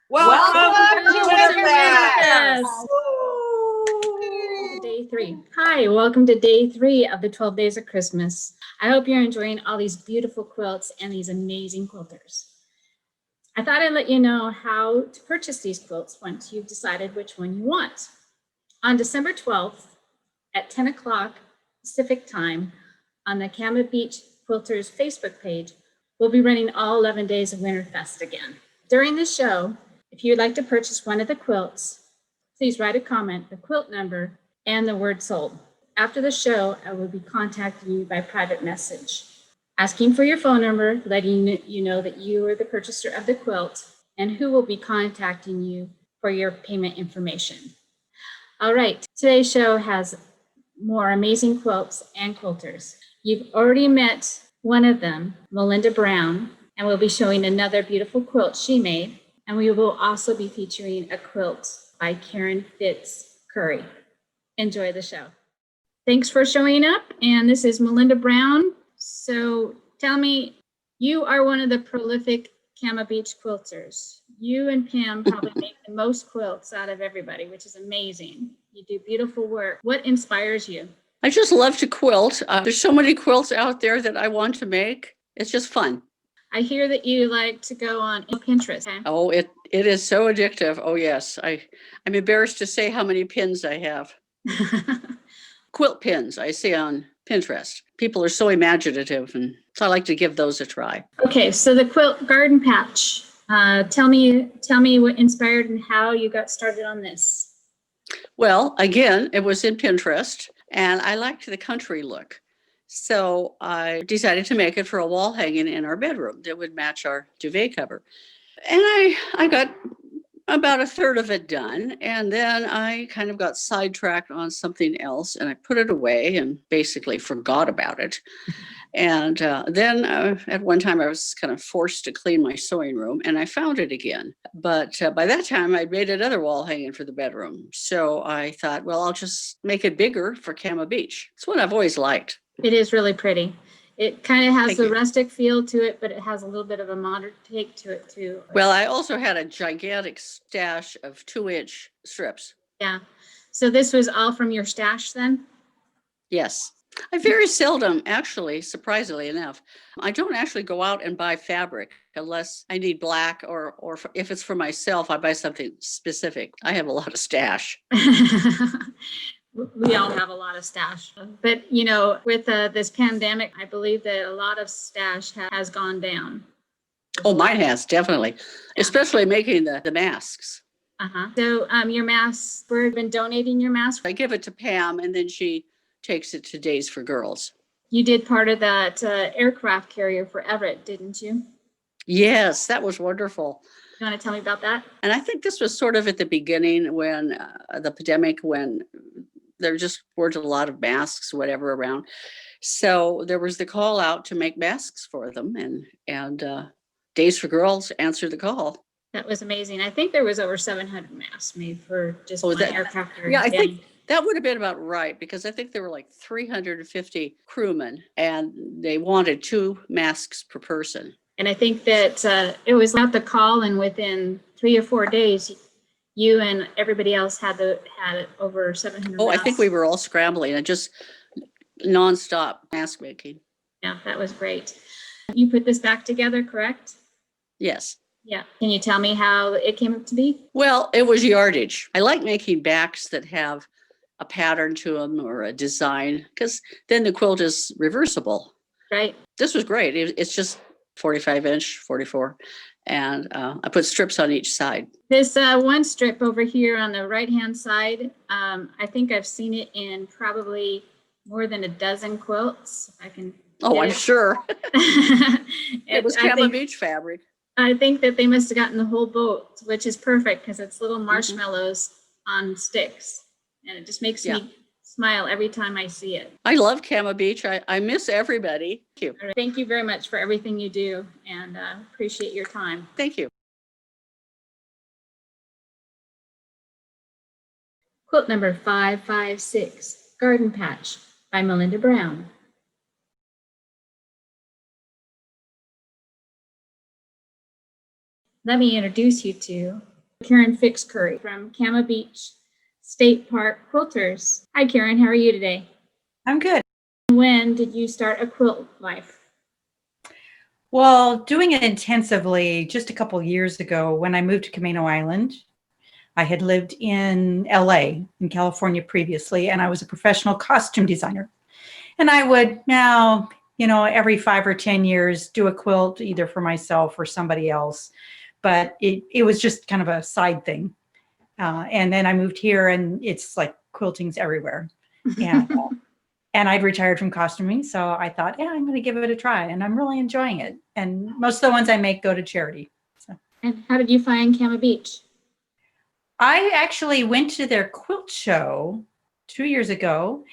Welcome to Winterfest. Day 3. Hi, welcome to day 3 of the 12 days of Christmas. I hope you're enjoying all these beautiful quilts and these amazing quilters. I thought I'd let you know how to purchase these quilts once you've decided which one you want. On December 12th at 10 o'clock Pacific time on the Cama Beach Quilters Facebook page, we'll be running all 11 days of Winterfest again. During the show, if you'd like to purchase one of the quilts, please write a comment, the quilt number, and the word sold. After the show, I will be contacting you by private message, asking for your phone number, letting you know that you are the purchaser of the quilt, and who will be contacting you for your payment information. All right, today's show has more amazing quilts and quilters. You've already met one of them, Melinda Brown, and we'll be showing another beautiful quilt she made. And we will also be featuring a quilt by Karen Fitz Curry. Enjoy the show. Thanks for showing up. And this is Melinda Brown. So tell me, you are one of the prolific Cama Beach quilters. You and Pam probably make the most quilts out of everybody, which is amazing. You do beautiful work. What inspires you? I just love to quilt. There's so many quilts out there that I want to make. It's just fun. I hear that you like to go on Pinterest. Okay? Oh, it is so addictive. Oh, yes. I'm embarrassed to say how many pins I have. Quilt pins I see on Pinterest. People are so imaginative, and so I like to give those a try. Okay, so the quilt garden patch. Tell me what inspired and how you got started on this. Well, again, it was in Pinterest, and I liked the country look. So I decided to make it for a wall hanging in our bedroom that would match our duvet cover. And I got about a third of it done. And then I kind of got sidetracked on something else, and I put it away and basically forgot about it. And then at one time I was kind of forced to clean my sewing room, and I found it again. But by that time I'd made another wall hanging for the bedroom. So I thought, well, I'll just make it bigger for Cama Beach. It's what I've always liked. It is really pretty. It kind of has Thank the you. rustic feel to it, but it has a little bit of a modern take to it too. Well, I also had a gigantic stash of 2-inch strips. Yeah. So this was all from your stash then? Yes. I very seldom, actually, surprisingly enough, I don't actually go out and buy fabric unless I need black or if it's for myself, I buy something specific. I have a lot of stash. We all have a lot of stash. But, you know, with this pandemic, I believe that a lot of stash has gone down. Oh, mine has, definitely, Yeah. Especially making the masks. So your masks, we've been donating your masks. I give it to Pam, and then she takes it to Days for Girls. You did part of that aircraft carrier for Everett, didn't you? Yes, that was wonderful. You want to tell me about that? And I think this was sort of at the beginning when the pandemic, when there just weren't a lot of masks, whatever, around. So there was the call out to make masks for them, and Days for Girls answered the call. That was amazing. I think there was over 700 masks made for just one aircraft carrier. Yeah, I think that would have been about right, because I think there were like 350 crewmen, and they wanted 2 masks per person. And I think that it was out the call, and within 3 or 4 days, you and everybody else had over 700 Oh, masks. I think we were all scrambling and just nonstop mask making. Yeah, that was great. You put this back together, correct? Yes. Yeah. Can you tell me how it came up to be? Well, it was yardage. I like making backs that have a pattern to them or a design, because then the quilt is reversible. Right. This was great. It's just 45-inch, 44. And I put strips on each side. This one strip over here on the right-hand side, I think I've seen it in probably more than a dozen quilts. If I can. Oh, I'm sure. It was Cama Beach fabric. I think that they must have gotten the whole boat, which is perfect because it's little marshmallows on sticks. And it just makes me smile every time I see it. I love Cama Beach. I miss everybody. Thank you. Thank you very much for everything you do, and appreciate your time. Thank you. Quilt number 556, Garden Patch by Melinda Brown. Let me introduce you to Karen Fix Curry from Cama Beach State Park Quilters. Hi, Karen. How are you today? I'm good. When did you start a quilt life? Well, doing it intensively just a couple years ago when I moved to Camano Island. I had lived in LA, in California previously, and I was a professional costume designer. And I would now, every 5 or 10 years do a quilt either for myself or somebody else. But it was just kind of a side thing. And then I moved here and it's like quilting's everywhere. And and I'd retired from costuming. So I thought, yeah, I'm going to give it a try. And I'm really enjoying it. And most of the ones I make go to charity. So. And how did you find Cama Beach? I actually went to their quilt show 2 years ago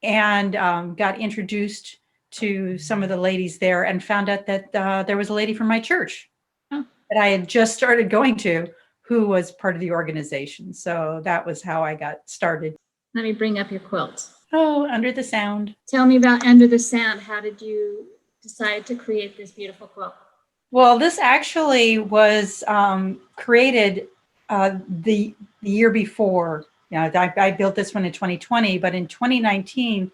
and got introduced to some of the ladies there and found out that there was a lady from my church that I had just started going to who was part of the organization. So that was how I got started. Let me bring up your quilt. Oh, Under the Sound. Tell me about Under the Sound. How did you decide to create this beautiful quilt? Well, this actually was created the year before. I built this one in 2020, but in 2019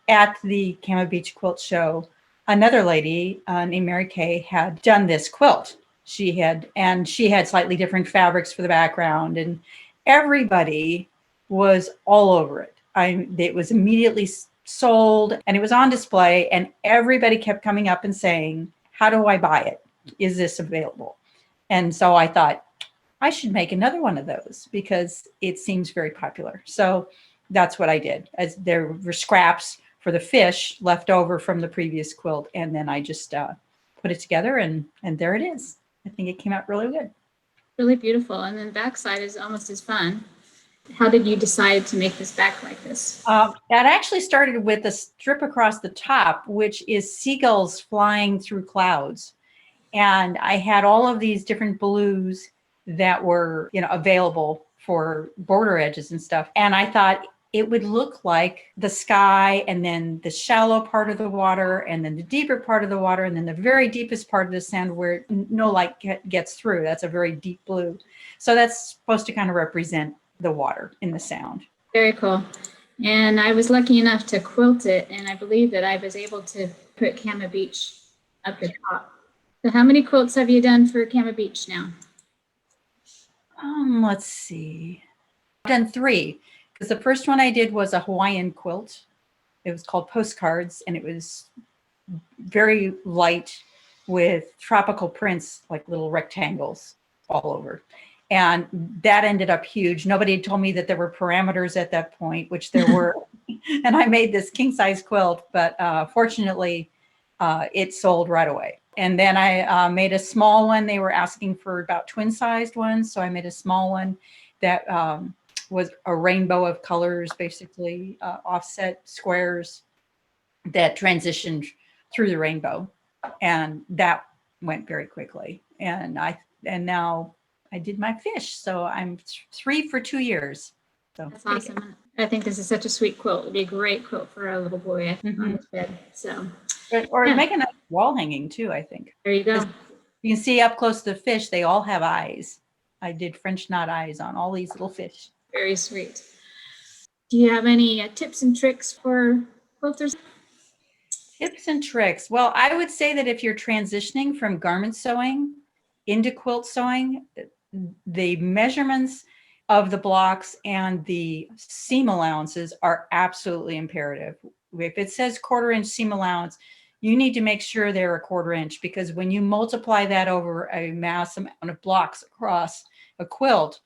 at the Cama Beach Quilt Show, another lady named Mary Kay had done this quilt. She had slightly different fabrics for the background, and everybody was all over it. It was immediately sold and it was on display, and everybody kept coming up and saying, "How do I buy it? Is this available?" And so I thought, I should make another one of those because it seems very popular. So that's what I did. As there were scraps for the fish left over from the previous quilt, and then I just put it together, and there it is. I think it came out really good. Really beautiful. And then the backside is almost as fun. How did you decide to make this back like this? That actually started with a strip across the top, which is seagulls flying through clouds. And I had all of these different blues that were, available for border edges and stuff. And I thought it would look like the sky, and then the shallow part of the water, and then the deeper part of the water, and then the very deepest part of the sand where no light gets through. That's a very deep blue. So that's supposed to kind of represent the water in the sound. Very cool. And I was lucky enough to quilt it, and I believe that I was able to put Cama Beach up the top. So how many quilts have you done for Cama Beach now? Let's see. I've done 3, because the first one I did was a Hawaiian quilt. It was called Postcards, and it was very light with tropical prints, like little rectangles all over. And that ended up huge. Nobody had told me that there were parameters at that point, which there were. And I made this king size quilt, but fortunately, it sold right away. And then I made a small one. They were asking for about twin sized ones. So I made a small one that was a rainbow of colors, basically offset squares that transitioned through the rainbow. And that went very quickly. And now I did my fish. So I'm 3 for 2 years. So that's awesome. I think this is such a sweet quilt. It would be a great quilt for a little boy on his bed. So, or make a nice wall hanging too, I think. There you go. You can see up close to the fish, they all have eyes. I did French knot eyes on all these little fish. Very sweet. Do you have any tips and tricks for quilters? Tips and tricks. Well, I would say that if you're transitioning from garment sewing into quilt sewing, the measurements of the blocks and the seam allowances are absolutely imperative. If it says 1/4 inch seam allowance, you need to make sure they're 1/4 inch, because when you multiply that over a mass amount of blocks across a quilt,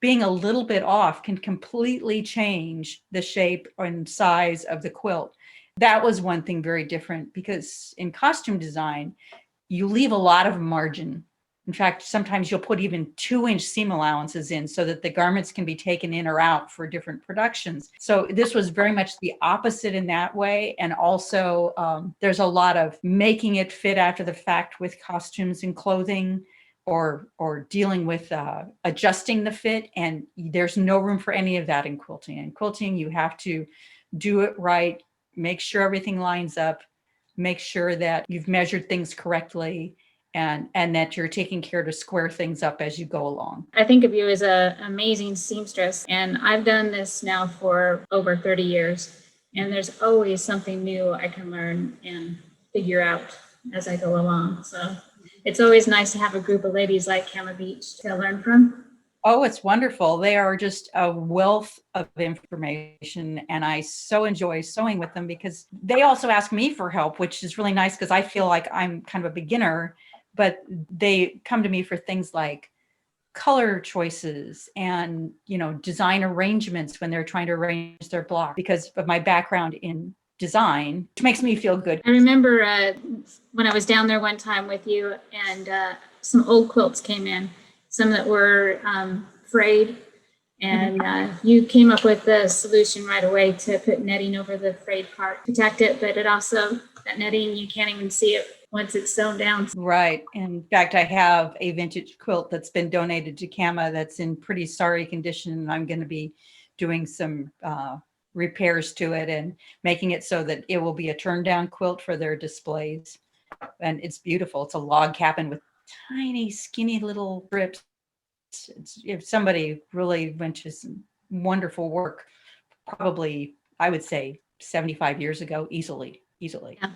being a little bit off can completely change the shape and size of the quilt. That was one thing very different, because in costume design, you leave a lot of margin. In fact, sometimes you'll put even 2-inch seam allowances in so that the garments can be taken in or out for different productions. So this was very much the opposite in that way. And also there's a lot of making it fit after the fact with costumes and clothing, or dealing with adjusting the fit. And there's no room for any of that in quilting. In quilting, you have to do it right, make sure everything lines up, make sure that you've measured things correctly, and that you're taking care to square things up as you go along. I think of you as an amazing seamstress, and I've done this now for over 30 years, and there's always something new I can learn and figure out as I go along. So it's always nice to have a group of ladies like Cama Beach to learn from. Oh, it's wonderful. They are just a wealth of information, and I so enjoy sewing with them because they also ask me for help, which is really nice because I feel like I'm kind of a beginner, but they come to me for things like color choices and, you know, design arrangements when they're trying to arrange their block because of my background in design, which makes me feel good. I remember when I was down there one time with you and some old quilts came in, some that were frayed, and you came up with a solution right away to put netting over the frayed part, protect it, but it also, that netting, you can't even see it once it's sewn down. Right. In fact, I have a vintage quilt that's been donated to Cama that's in pretty sorry condition, and I'm going to be doing some repairs to it and making it so that it will be a turn down quilt for their displays. And it's beautiful. It's a log cabin with tiny, skinny little strips. If somebody really went to some wonderful work, probably, I would say 75 years ago, easily. Yeah.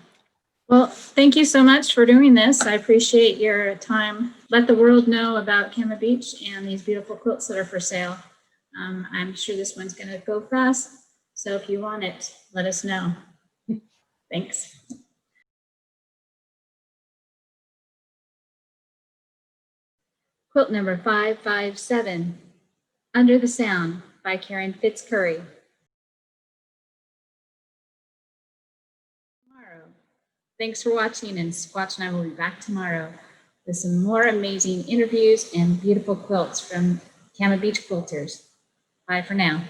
Well, thank you so much for doing this. I appreciate your time. Let the world know about Cama Beach and these beautiful quilts that are for sale. I'm sure this one's going to go fast. So if you want it, let us know. Thanks. Quilt number 557, Under the Sound by Karen Fitzcurry. Tomorrow. Thanks for watching, and Squatch and I will be back tomorrow with some more amazing interviews and beautiful quilts from Cama Beach Quilters. Bye for now.